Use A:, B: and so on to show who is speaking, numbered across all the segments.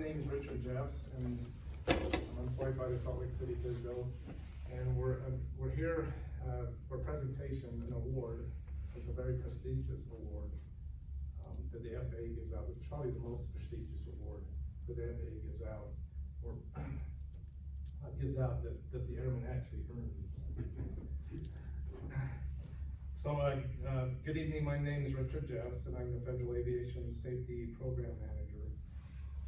A: name is Richard Jeffs, and I'm employed by the Salt Lake City FSDO, and we're here for a presentation, an award. It's a very prestigious award that the FAA gives out. It's probably the most prestigious award that the FAA gives out, or gives out that the airman actually earns. So, good evening. My name is Richard Jeffs, and I'm the Federal Aviation Safety Program Manager,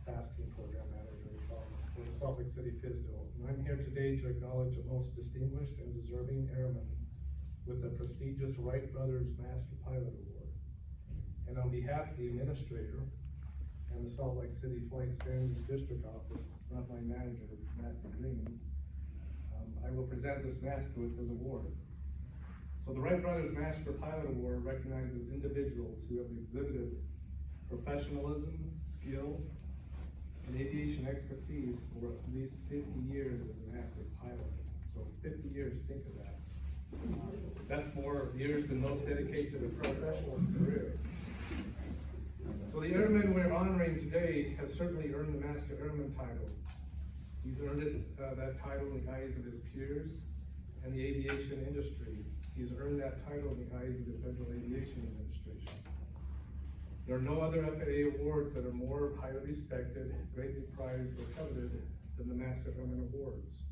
A: Tasking Program Manager for the Salt Lake City FSDO. And I'm here today to acknowledge the most distinguished and deserving airman with the prestigious Wright Brothers Master Pilot Award. And on behalf of the administrator and the Salt Lake City Flight Standards District Office, not my manager, Matthew Green, I will present this master with his award. So the Wright Brothers Master Pilot Award recognizes individuals who have exhibited professionalism, skill, and aviation expertise for at least 50 years as an active pilot. So 50 years, think of that. That's more years than most dedicate to their professional career. So the airman we're honoring today has certainly earned the Master Airman title. He's earned that title in the eyes of his peers and the aviation industry. He's earned that title in the eyes of the Federal Aviation Administration. There are no other FAA awards that are more highly respected, greatly prized, or coveted than the Master Airman Awards.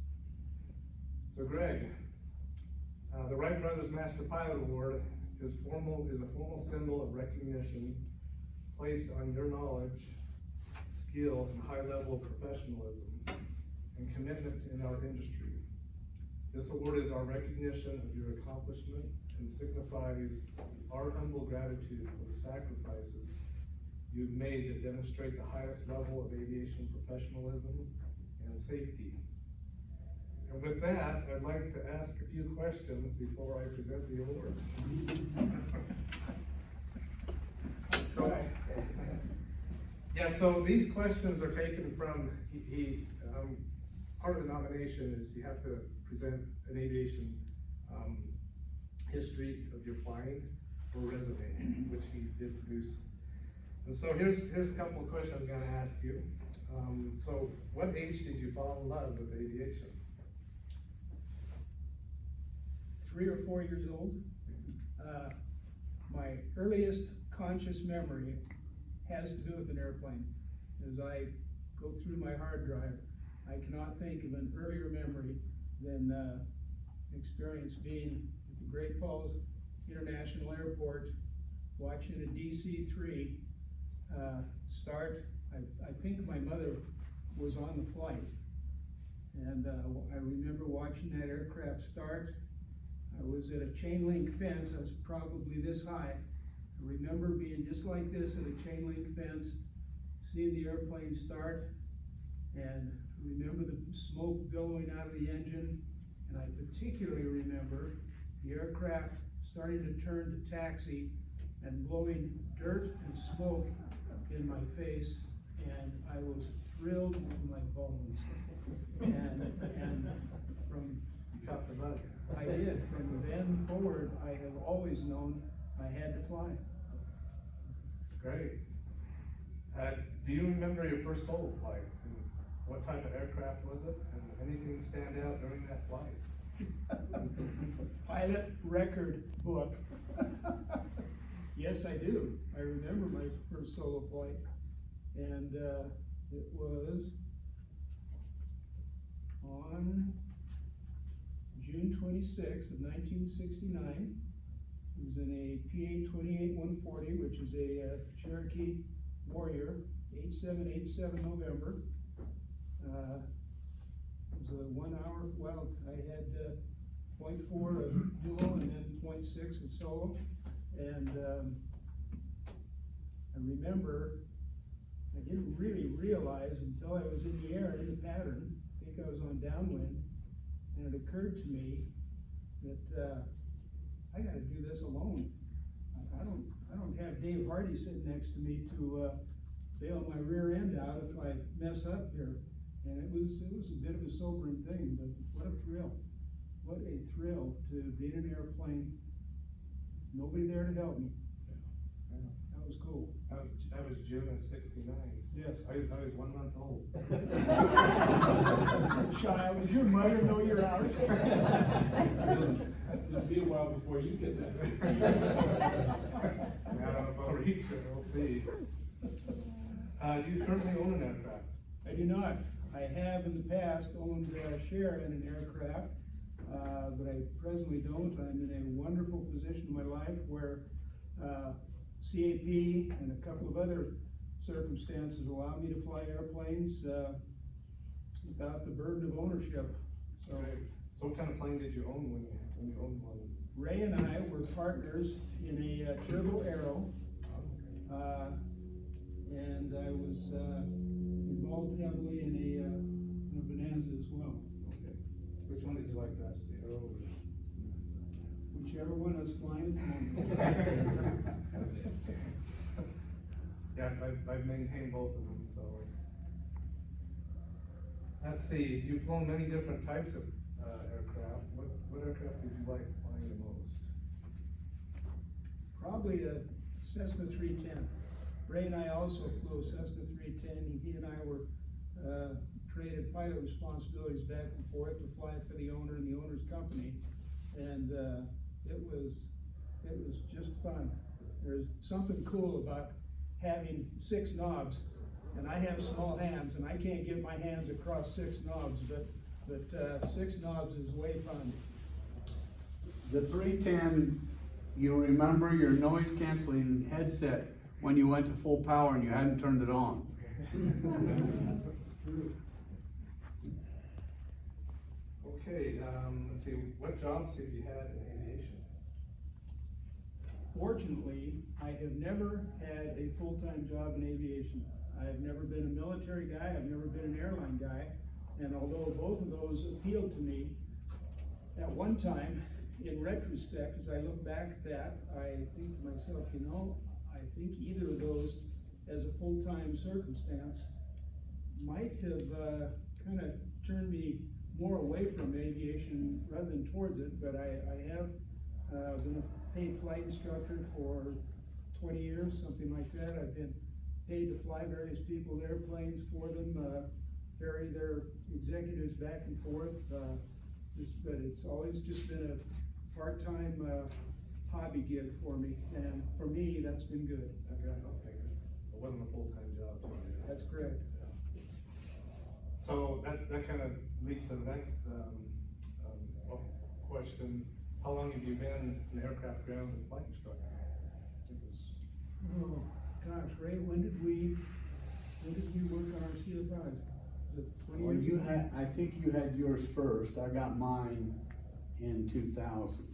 A: So Greg, the Wright Brothers Master Pilot Award is a formal symbol of recognition placed on your knowledge, skill, and high level of professionalism and commitment in our industry. This award is our recognition of your accomplishment and signifies our humble gratitude for the sacrifices you've made that demonstrate the highest level of aviation professionalism and safety. And with that, I'd like to ask a few questions before I present the award. So these questions are taken from, part of the nomination is you have to present an aviation history of your flying or resume, which he did produce. And so here's a couple of questions I'm gonna ask you. So what age did you fall in love with aviation?
B: 3 or 4 years old. My earliest conscious memory has to do with an airplane. As I go through my hard drive, I cannot think of an earlier memory than experience being at the Great Falls International Airport, watching a DC-3 start. I think my mother was on the flight, and I remember watching that aircraft start. I was at a chain link fence. I was probably this high. I remember being just like this at a chain link fence, seeing the airplane start, and remember the smoke billowing out of the engine. And I particularly remember the aircraft starting to turn to taxi and blowing dirt and smoke in my face, and I was thrilled to my bones. And from
A: You caught the bug.
B: I did. From then forward, I have always known I had to fly.
A: Great. Do you remember your first solo flight? And what type of aircraft was it? And anything stand out during that flight?
B: Pilot record book. Yes, I do. I remember my first solo flight, and it was on June 26th of 1969. It was in a PA-28-140, which is a Cherokee Warrior, 8787 November. It was a 1 hour, well, I had 0.4 of dual and then 0.6 of solo. And I remember, I didn't really realize until I was in the air in the pattern, I think I was on downwind, and it occurred to me that I gotta do this alone. I don't have Dave Hardy sitting next to me to bail my rear end out if I mess up here. And it was a bit of a sobering thing, but what a thrill. What a thrill to be in an airplane, nobody there to help me.
A: Yeah.
B: That thought was cool.
A: I was June of '69.
B: Yes.
A: I was 1 month old.
B: Child, does your mother know you're out?
A: It'll be a while before you get that. I don't know if I'll reach it, we'll see. Do you currently own an aircraft?
B: I do not. I have in the past owned a share in an aircraft, but I presently don't. I'm in a wonderful position in my life where CAP and a couple of other circumstances allow me to fly airplanes without the burden of ownership. So,
A: So what kind of plane did you own when you owned one?
B: Ray and I were partners in a Turbo Aero, and I was involved heavily in a Bonanza as well.
A: Okay. Which one did you like best, the Aero or the
B: Whichever one was flying at the moment.
A: Yeah, I've maintained both of them, so. Let's see, you've flown many different types of aircraft. What aircraft did you like flying the most?
B: Probably a Cessna 310. Ray and I also flew a Cessna 310. He and I were traded pilot responsibilities back and forth to fly for the owner and the owner's company, and it was just fun. There's something cool about having 6 knobs, and I have small hands, and I can't get my hands across 6 knobs, but 6 knobs is way fun.
C: The 310, you remember your noise canceling headset when you went to full power and you hadn't turned it on.
A: Okay, let's see, what jobs have you had in aviation?
B: Fortunately, I have never had a full-time job in aviation. I have never been a military guy, I've never been an airline guy, and although both of those appealed to me, at one time, in retrospect, as I look back at that, I think to myself, you know, I think either of those as a full-time circumstance might have kind of turned me more away from aviation rather than towards it, but I have been a paid flight instructor for 20 years, something like that. I've been paid to fly various people's airplanes for them, ferry their executives back and forth, but it's always just been a part-time hobby gig for me, and for me, that's been good.
A: Okay, okay, good. So it wasn't a full-time job.
B: That's correct.
A: So that kind of leads to the next question. How long have you been an aircraft ground and flight instructor?
B: Oh, gosh, Ray, when did we work on our CFIs? Was it 20
C: Well,
B: years
C: you
B: ago?
C: had, I think you had yours first. I got mine in 2000.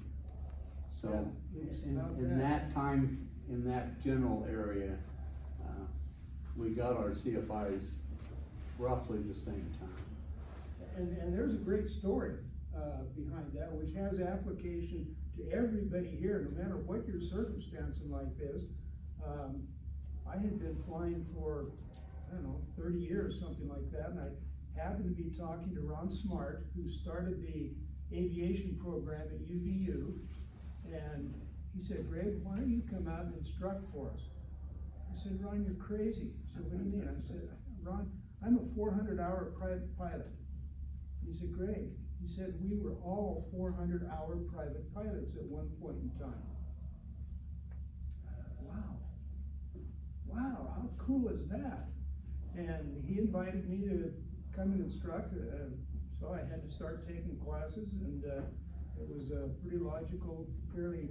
C: So in that time, in that general area, we got our CFIs roughly the same time.
B: And there's a great story behind that, which has application to everybody here, no matter what your circumstance in life is. I had been flying for, I don't know, 30 years, something like that, and I happened to be talking to Ron Smart, who started the aviation program at UVU, and he said, Greg, why don't you come out and instruct for us? I said, Ron, you're crazy. He said, what do you mean? I said, Ron, I'm a 400-hour private pilot. He said, Greg, he said, we were all 400-hour private pilots at one point in time. Wow, how cool is that? And he invited me to come and instruct, so I had to start taking classes, and it was a pretty logical, fairly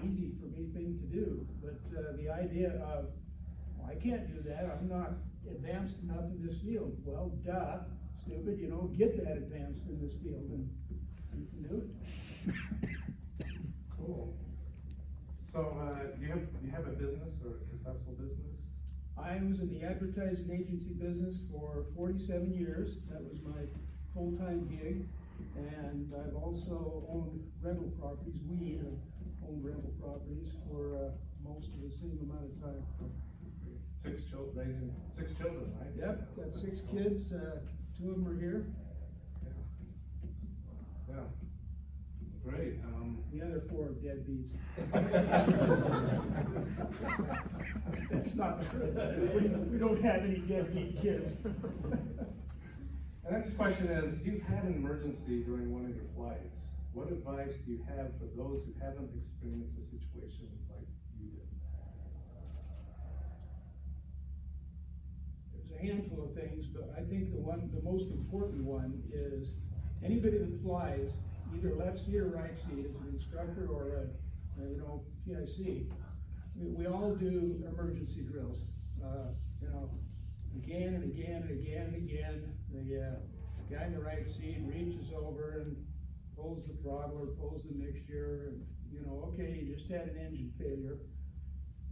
B: easy for me thing to do. But the idea of, well, I can't do that, I'm not advanced enough in this field. Well, duh, stupid, you know, get that advanced in this field and you can do it.
A: Cool. So, you have a business or a successful business?
B: I was in the advertising agency business for 47 years. That was my full-time gig. And I've also owned rental properties. We have owned rental properties for most of the same amount of time.
A: Raising 6 children, right?
B: Yep, got 6 kids. 2 of them are here.
A: Yeah. great,
B: The other 4 are deadbeats. That's not true. We don't have any deadbeat kids.
A: The next question is, you've had an emergency during one of your flights. What advice do you have for those who haven't experienced a situation like you did?
B: There's a handful of things, but I think the most important one is anybody that flies, either left seat or right seat, as an instructor or a PIC, we all do emergency drills. Again and again and again and again. The guy in the right seat reaches over and pulls the throttle or pulls the mixture, and okay, you just had an engine failure.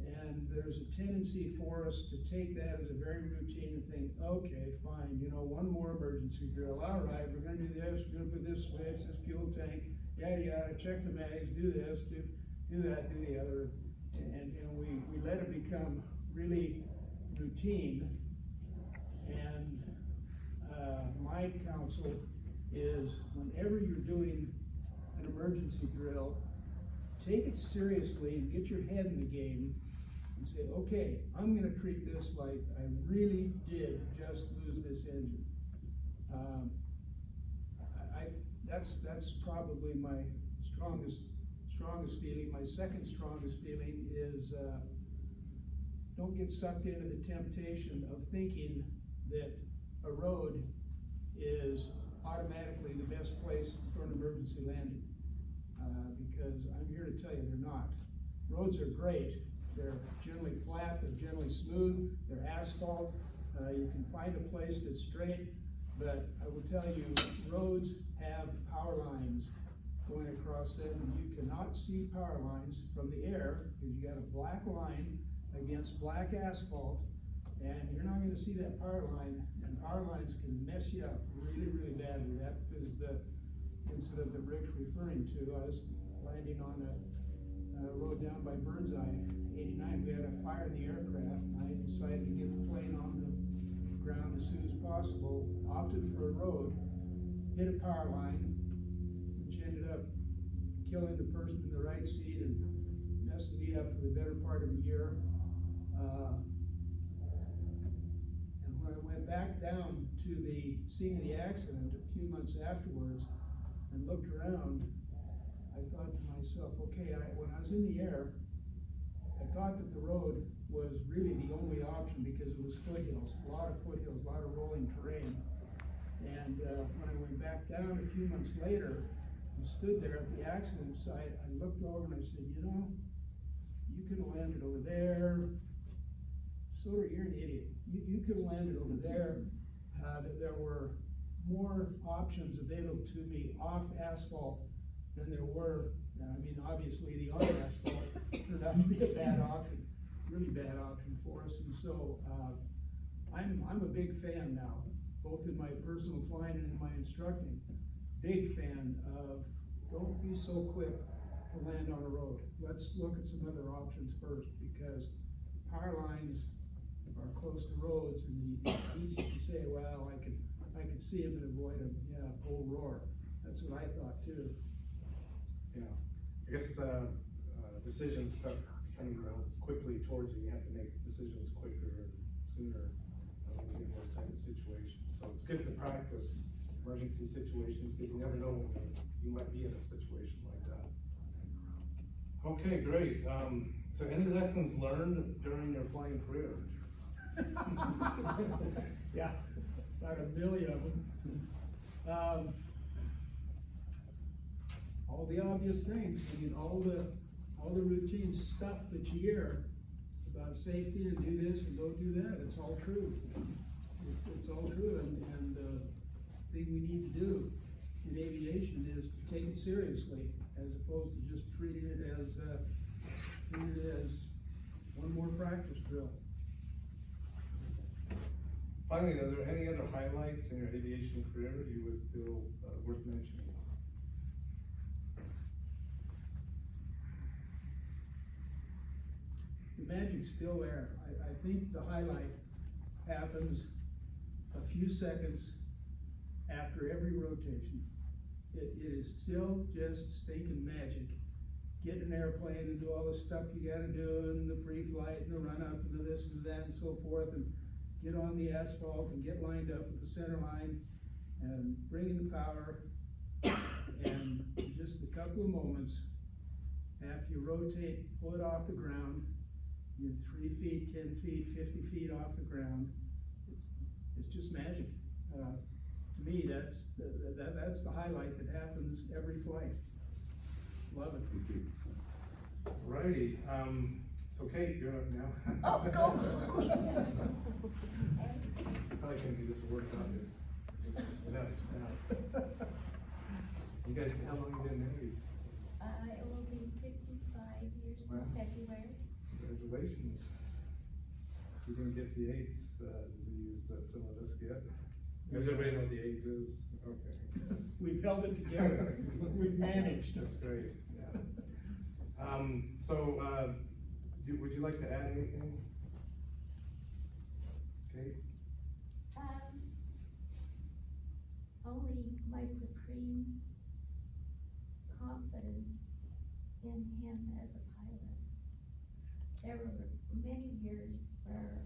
B: And there's a tendency for us to take that as a very routine and think, okay, fine, one more emergency drill. All right, we're gonna do this, we're gonna put this switch, this fuel tank, yada yada, check the mags, do this, do that, do the other. And we let it become really routine. And my counsel is, whenever you're doing an emergency drill, take it seriously and get your head in the game and say, okay, I'm gonna treat this like I really did just lose this engine. That's probably my strongest feeling. My second strongest feeling is don't get sucked into the temptation of thinking that a road is automatically the best place for an emergency landing. Because I'm here to tell you they're not. Roads are great. They're generally flat, they're generally smooth, they're asphalt. You can find a place that's straight, but I will tell you, roads have power lines going across them, and you cannot see power lines from the air because you got a black line against black asphalt, and you're not going to see that power line, and power lines can mess you up really, really badly. That is the incident that Rick's referring to. I was landing on a road down by Burnseye, 89. We had a fire in the aircraft, and I decided to get the plane on the ground as soon as possible, opted for a road, hit a power line, which ended up killing the person in the right seat and messing me up for the better part of a year. And when I went back down to the scene of the accident a few months afterwards and looked around, I thought to myself, okay, when I was in the air, I thought that the road was really the only option because it was foothills, a lot of foothills, a lot of rolling terrain. And when I went back down a few months later and stood there at the accident site, I looked over and I said, you could have landed over there. Soter, you're an idiot. You could have landed over there. There were more options available to me off asphalt than there were. I mean, obviously the on asphalt turned out to be a bad option, really bad option for us. And so I'm a big fan now, both in my personal flying and in my instructing. Big fan of don't be so quick to land on a road. Let's look at some other options first, because power lines are close to roads, and it's easy to say, well, I could see them and avoid them. Yeah, full roar. That's what I thought too.
A: Yeah, I guess decisions start coming around quickly towards you. You have to make decisions quicker and sooner when you get those type of situations. So it's good to practice emergency situations because you never know when you might be in a situation like that. Okay, great. So any lessons learned during your flying career?
B: Yeah, about 1 million of them. All the obvious things, all the routine stuff that you hear about safety and do this and don't do that, it's all true. It's all true, and the thing we need to do in aviation is to take it seriously, as opposed to just treating it as one more practice drill.
A: Finally, are there any other highlights in your aviation career you would feel worth mentioning?
B: The magic's still there. I think the highlight happens a few seconds after every rotation. It is still just stinking magic. Get in an airplane and do all the stuff you gotta do, and the pre-flight and the run-up and the this and that and so forth, and get on the asphalt and get lined up with the center line and bring in the power. And just a couple of moments after you rotate, pull it off the ground, you're 3 feet, 10 feet, 50 feet off the ground. It's just magic. To me, that's the highlight that happens every flight. Love it.
A: Alrighty, so Kate, you're up now.
D: Oh, go.
A: Probably can't do this work on it. Without your spouse. You guys, how long have you been married?
D: It will be 55 years in
A: Wow.
D: February.
A: Congratulations. You didn't get the AIDS disease that some of us get. Does everybody know what the AIDS is? Okay.
B: We've held it together. We've managed.
A: That's great, yeah. Would you like to add anything? Kate?
D: Only my supreme confidence in him as a pilot. There were many years where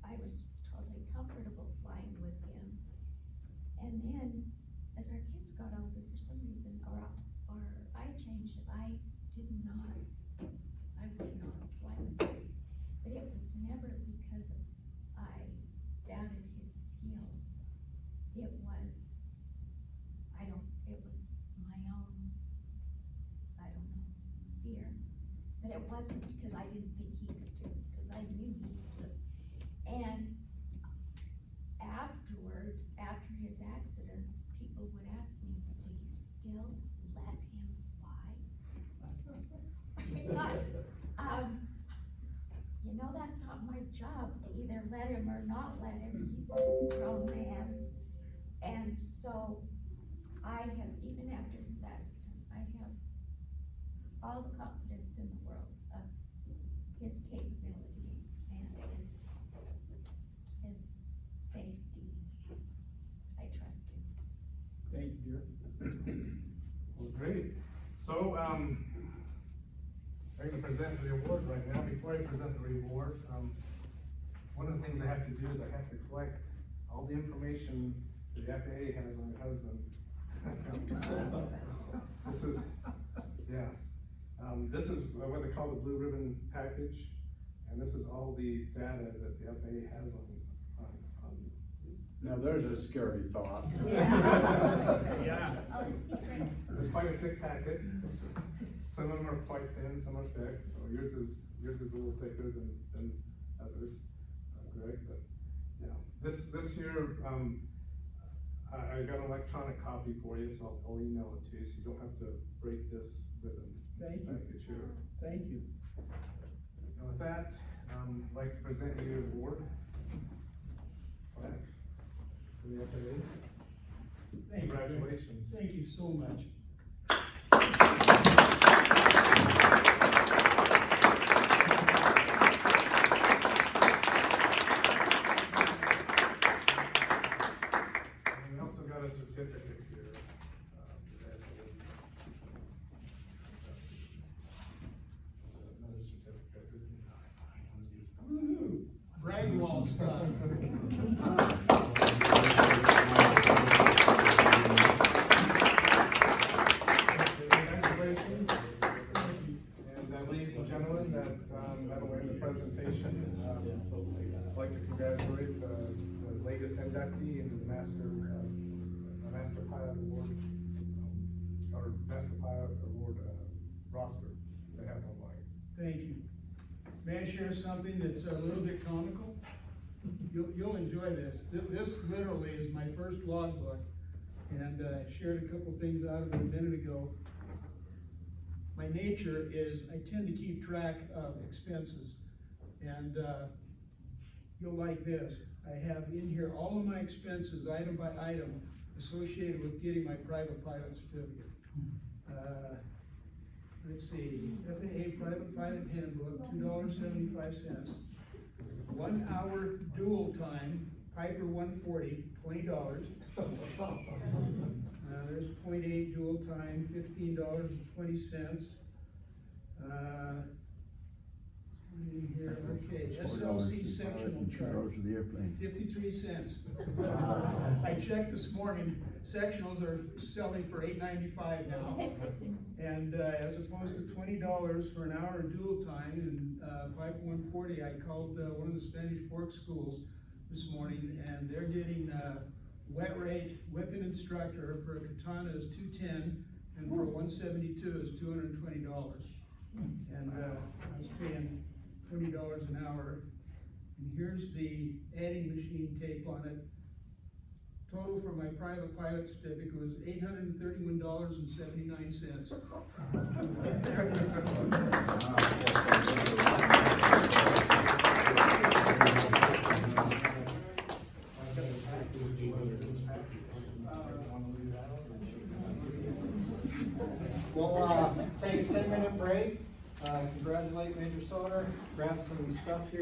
D: I was totally comfortable flying with him. And then, as our kids got older, for some reason, or I changed, I would not fly with him. But it was never because I doubted his skill. It was my own, fear. But it wasn't because I didn't think he could do it, because I knew he could. And afterward, after his accident, people would ask me, so you still let him fly? I thought, that's not my job to either let him or not let him. He's a grown man. And so I have, even after his accident, I have all the confidence in the world of his capability and his safety. I trust him.
B: Thank you, dear.
A: Well, great. So, I'm gonna present the award right now. Before I present the reward, one of the things I have to do is I have to collect all the information that the FAA has on your husband. This is what they call the blue ribbon package, and this is all the data that the FAA has on.
C: Now, there's a scary thought.
B: Yeah.
D: Oh, the secret.
A: It's quite a thick packet. Some of them are quite thin, some are thick, so yours is a little thicker than others, Greg, but, yeah. This here, I got an electronic copy for you, so I'll email it to you, so you don't have to break this ribbon.
B: Thank you.
A: It's your.
B: Thank you.
A: And with that, I'd like to present you an award. Flag for the FAA.
B: Thank you.
A: Congratulations.
B: Thank you so much.
A: And we also got a certificate here. Another certificate.
B: Woo-hoo. Brag wall stuff.
A: Congratulations. And ladies and gentlemen, that'll end the presentation. I'd like to congratulate the latest inductee into the Master Pilot Award, or Master Pilot Award roster they have online.
B: Thank you. May I share something that's a little bit comical? You'll enjoy this. This literally is my first logbook, and I shared a couple things out of it a minute ago. My nature is I tend to keep track of expenses, and you'll like this. I have in here all of my expenses, item by item, associated with getting my private pilot certificate. Let's see, FAA Private Pilot Handbook, $2.75. 1 hour dual time, Piper 140, $20. There's .8 dual time, $15.20. Here, okay, SLC sectional charge,
E: of the airplane.
B: 53 cents. I checked this morning, sectionals are selling for $8.95 now. And, as opposed to $20 for an hour of dual time, and, Pipe 140, I called, one of the Spanish Fork schools this morning, and they're getting, wet rate with an instructor for a katana is $210, and for a 172 is $220. And, I was paying $20 an hour. And here's the adding machine tape on it. Total for my private pilot certificate was $831.79.
F: We'll, take a 10-minute break, congratulate Major Soter, grab some stuff here.